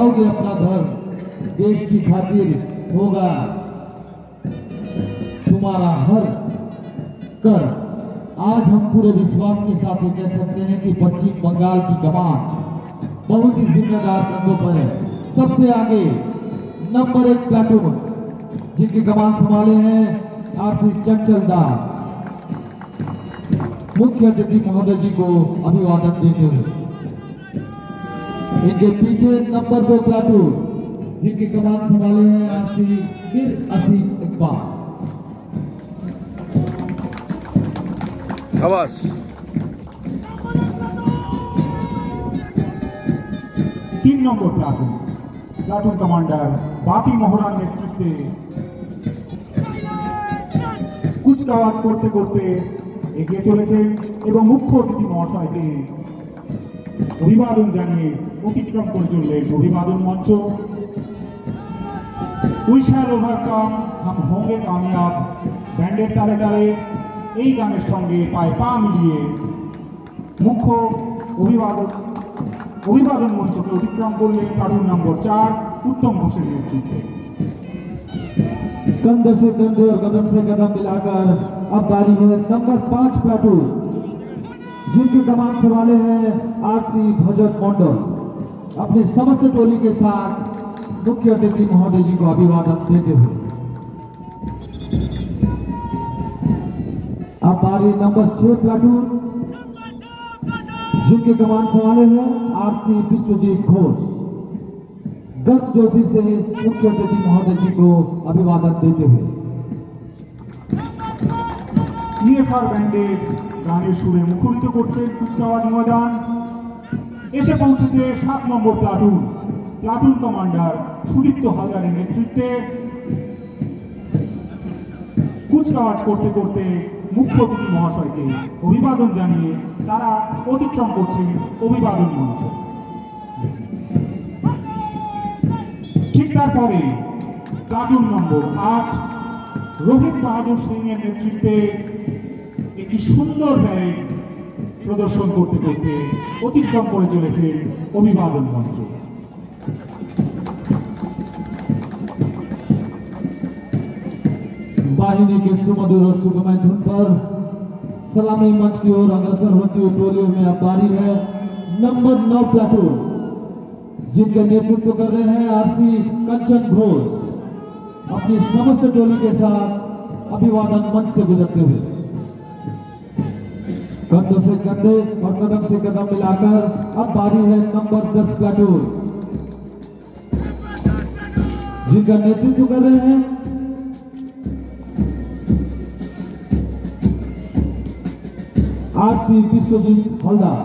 आओगे अपना घर, देश की खातिर होगा तुम्हारा हर कर। आज हम पूरे विश्वास के साथ ये कह सकते हैं कि पश्चिम बंगाल की कमान बहुत ही जिम्मेदार कंधों पर है। सबसे आगे नंबर 1 प्लाटून जिनकी कमान संभाले हैं आरसी चंचल दास, मुख्य अतिथि महोदय जी को अभिवादन देते हुए। इनके पीछे नंबर 2 प्लाटून जिनकी कमान संभाले हैं आरसी मीर असीम इकबाल। शाबाश। 3 নম্বর প্লাটুন কমান্ডার বাপি মোহরার নেতৃত্বে কুচকাওয়াজ করতে করতে এগিয়ে চলেছেন এবং মুখ্য অতিথি মহাশয়কে অভিবাদন জানিয়ে অতিক্রম করে চললেন অভিবাদন মঞ্চ। উই শ্যাল ওভারকাম হাম হোঙ্গে কামিয়াব ব্যান্ডের তালে তালে এই গানের সঙ্গে পায়ে পা মিলিয়ে মুখ্য অভিবাদন মঞ্চকে অতিক্রম করলেন প্লাটুন নম্বর 4 उत्तम घोषের নেতৃত্বে। कंधे से कंधे और कदम से कदम मिलाकर अब बारी है नंबर 5 प्लाटून जिनकी कमान संभाले हैं आरसी भजन मंडल। अपनी समस्त टोली के साथ मुख्य अतिथि महोदय जी को अभिवादन देते हुए अब बारी नंबर 6 प्लाटून जिनके कमान संभाले हैं आरसी विश्वजीत घोष। गर्म जोशी से मुख्य अतिथि महोदय जी को अभिवादन देते हुए ইএফআর ব্যান্ডের গানের সুরে মুখরিত করছেন কুচকাওয়াজ ময়দান। এসে পৌঁছেছে 7 নম্বর প্লাটুন কমান্ডার সুদীপ্ত হাজারের নেতৃত্বে। কুচকাওয়াজ করতে করতে মুখ্য অতিথি মহাশয়কে অভিবাদন জানিয়ে তারা অতিক্রম করছেন অভিবাদন মঞ্চ। ঠিক তারপরে প্লাটুন নম্বর 8 রোহিত বাহাদুর সিং এর নেতৃত্বে একটি সুন্দর প্যারেড প্রদর্শন করতে করতে অতিক্রম করে চলেছে অভিবাদন মঞ্চ। वाहिनी के सुमधुर और सुगमय धुन पर सलामी मंच की ओर अग्रसर होती हुई टोलियों में अब बारी है नंबर 9 प्लाटून जिनका नेतृत्व कर रहे हैं आरसी कंचन घोष। अपनी समस्त टोली के साथ अभिवादन मंच से गुजरते हुए कंधों से कंधे और कदम से कदम मिलाकर अब बारी है नंबर 10 प्लाटून जिनका नेतृत्व कर रहे हैं आरसी विश्वजीत हलदार।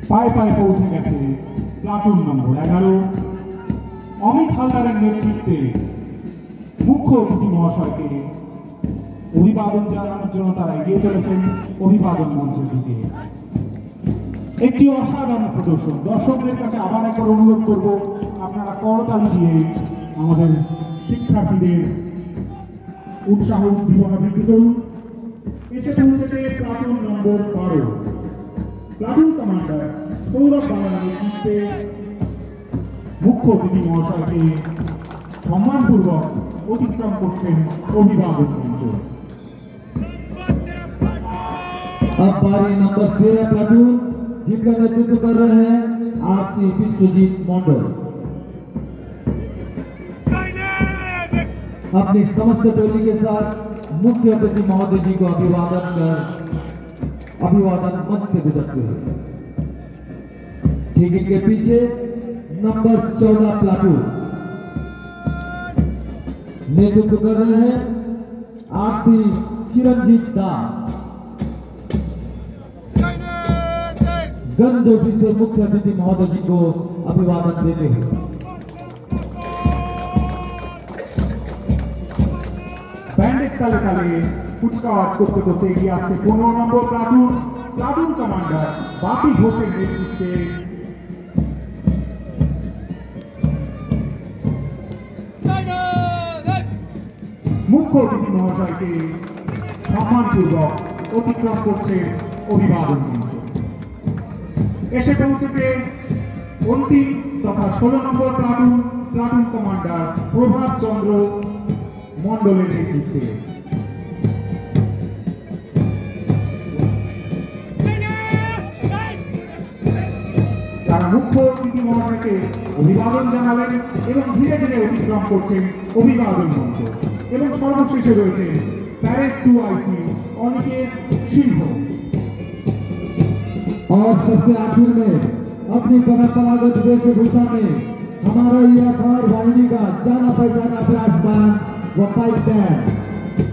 পায়ে পায়ে পৌঁছে গেছে প্লাটুন নম্বর 11 অমিত হালদারের নেতৃত্বে মুখ্য অতিথি মহাশয়কে অভিবাদন জানানোর জন্য তারা এগিয়ে চলেছেন অভিবাদন মঞ্চের দিকে। একটি অসাধারণ প্রদর্শন। দর্শকদের কাছে আবার একবার অনুরোধ করব আপনারা করতালি দিয়ে আমাদের শিক্ষার্থীদের উৎসাহ উদ্দীপনা বৃদ্ধি করুন। এসে পৌঁছেছে প্লাটুন নম্বর 12 প্লাটুন কমান্ডার সৌরভ বাংলার নেতৃত্বে মুখ্য অতিথি মহাশয়কে সম্মানপূর্বক অতিক্রম করছেন অভিবাদন মঞ্চ। अब बारी नंबर 13 प्लाटून जिनका नेतृत्व कर रहे हैं आरसी विश्वजीत मंडल। अपनी समस्त टोली के साथ मुख्य अतिथि महोदय जी को अभिवादन मंच से गुजरते हुए ठीक इनके पीछे नंबर 14 प्लाटून नेतृत्व कर रहे हैं आरसी चिरंजीत दास। गर्म जोशी से मुख्य अतिथि महोदय जी को अभिवादन देते हुए ব্যান্ডের তালে তালে কুচকাওয়াজ করতে করতে এগিয়ে আসছে 15 নম্বর প্লাটুন কমান্ডার বাপি ঘোষের নেতৃত্বে মুখ্য অতিথি মহাশয়কে সম্মানপূর্বক অতিক্রম করছে অভিবাদন মঞ্চ। এসে পৌঁছেছে অন্তিম তথা 16 নম্বর প্লাটুন কমান্ডার প্রভাত চন্দ্র মণ্ডলের নেতৃত্বে। তারা মুখ্য অতিথি মহাশয়কে অভিবাদন জানালেন এবং ধীরে ধীরে অতিক্রম করছেন অভিবাদন মঞ্চ। এবং সর্বশেষে রয়েছে প্যারেড 2IC অনিकेत सिंह। और सबसे आखिर में अपनी परंपरागत वेशभूषा में हमारा ईएफआर वाहिनी का जाना पहचाना ब्रासबैंड व पाइप बैंड,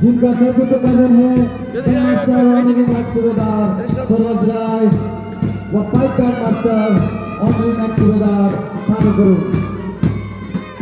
जिनका नेतृत्व कर रहे हैं सूबेदार सरोज राय व पाइप बैंड मास्टर ऑनरी सुबेदार सानू गुरु।